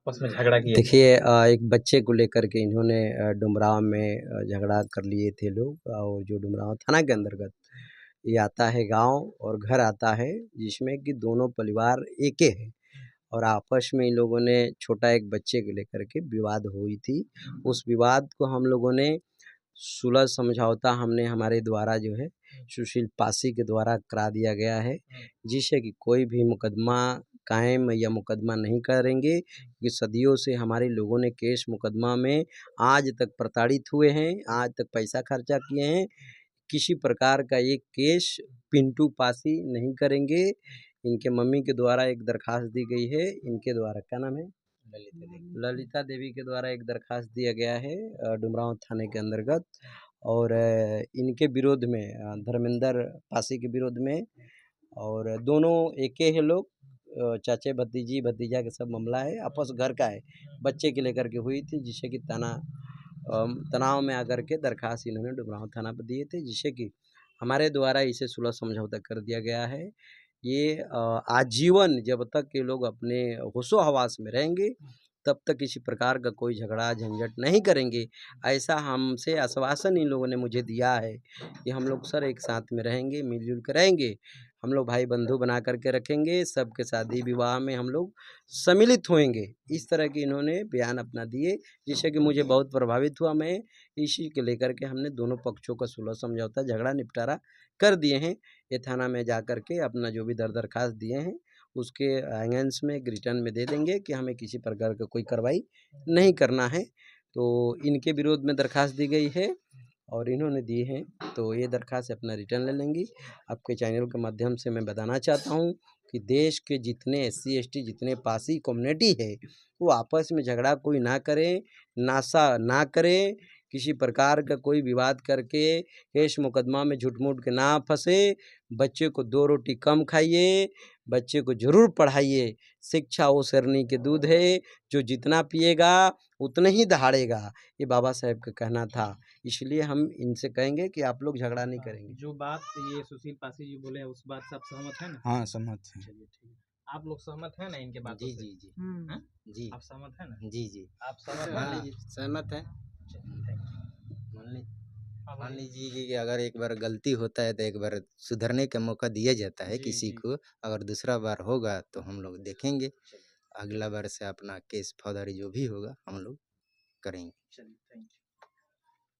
आपस में झगड़ा किए थे? देखिए एक बच्चे को लेकर के इन्होंने डुमरांव में झगड़ा कर लिए थे लोग और जो डुमरांव थाना के अंतर्गत ये आता है गांव और घर आता है जिसमें कि दोनों परिवार एक ही है और आपस में इन लोगों ने छोटा एक बच्चे को लेकर के विवाद हुई थी। उस विवाद को हम लोगों ने सुलह समझौता हमने हमारे द्वारा जो है सुशील पासी के द्वारा करा दिया गया है, जिससे कि कोई भी मुकदमा कायम या मुकदमा नहीं करेंगे कि सदियों से हमारे लोगों ने केस मुकदमा में आज तक प्रताड़ित हुए हैं, आज तक पैसा खर्चा किए हैं। किसी प्रकार का एक केस पिंटू पासी नहीं करेंगे। इनके मम्मी के द्वारा एक दरखास्त दी गई है, इनके द्वारा क्या नाम है? ललिता देवी के द्वारा एक दरखास्त दिया गया है डुमरांव थाने के अंतर्गत और इनके विरोध में धर्मेंद्र पासी के विरोध में और दोनों एक ही है लोग चाचे भतीजी भतीजा के सब मामला है, आपस घर का है, बच्चे के लेकर के हुई थी जिससे कि तनाव में आकर के दरखास्त इन्होंने डुमरांव थाना पर दिए थे जिससे कि हमारे द्वारा इसे सुलह समझौता कर दिया गया है। ये आजीवन जब तक ये लोग अपने होशो हवास में रहेंगे तब तक किसी प्रकार का कोई झगड़ा झंझट नहीं करेंगे। ऐसा हमसे आश्वासन इन लोगों ने मुझे दिया है कि हम लोग सर एक साथ में रहेंगे, मिलजुल कर रहेंगे, हम लोग भाई बंधु बना करके रखेंगे, सबके शादी विवाह में हम लोग सम्मिलित होएंगे। इस तरह की इन्होंने बयान अपना दिए जिससे कि मुझे बहुत प्रभावित हुआ। मैं इसी को लेकर के हमने दोनों पक्षों का सुलह समझौता झगड़ा निपटारा कर दिए हैं। ये थाना में जा कर के अपना जो भी दरखास्त दिए हैं उसके अगेंस्ट में एक रिटर्न में दे देंगे कि हमें किसी प्रकार का कोई कार्रवाई नहीं करना है। तो इनके विरोध में दरखास्त दी गई है और इन्होंने दी है तो ये दरखास्त अपना रिटर्न ले लेंगी। आपके चैनल के माध्यम से मैं बताना चाहता हूँ कि देश के जितने SC ST जितने पासी कम्युनिटी है वो आपस में झगड़ा कोई ना करें, नासा ना करें, किसी प्रकार का कोई विवाद करके केस मुकदमा में झूठ-मूठ के ना फँसे, बच्चे को 2 रोटी कम खाइए, बच्चे को ज़रूर पढ़ाइए। शिक्षा वो शरनी के दूध है, जो जितना पिएगा उतना ही दहाड़ेगा, ये बाबा साहेब का कहना था। इसलिए हम इनसे कहेंगे कि आप लोग झगड़ा नहीं करेंगे। जो बात ये सुशील पासी जी बोले हैं उस बात से आप सहमत हैं ना? हाँ, सहमत हैं। चलिए ठीक है। आप लोग सहमत हैं ना इनके बातों जी, से? जी, जी। हैं? जी। आप सहमत हैं ना? जी, जी। आप सहमत मान हैं? लीजिए सहमत हैं। चलिए थैंक यू। मान ली हाँ मान बोलिए। लीजिए कि अगर एक बार गलती होता है तो एक बार सुधरने का मौका दिया जाता है जी, किसी जी। को। अगर दूसरा बार होगा तो हम लोग देखेंगे, अगला बार से अपना केस फौजदारी जो भी होगा हम लोग करेंगे। चलिए थैंक यू।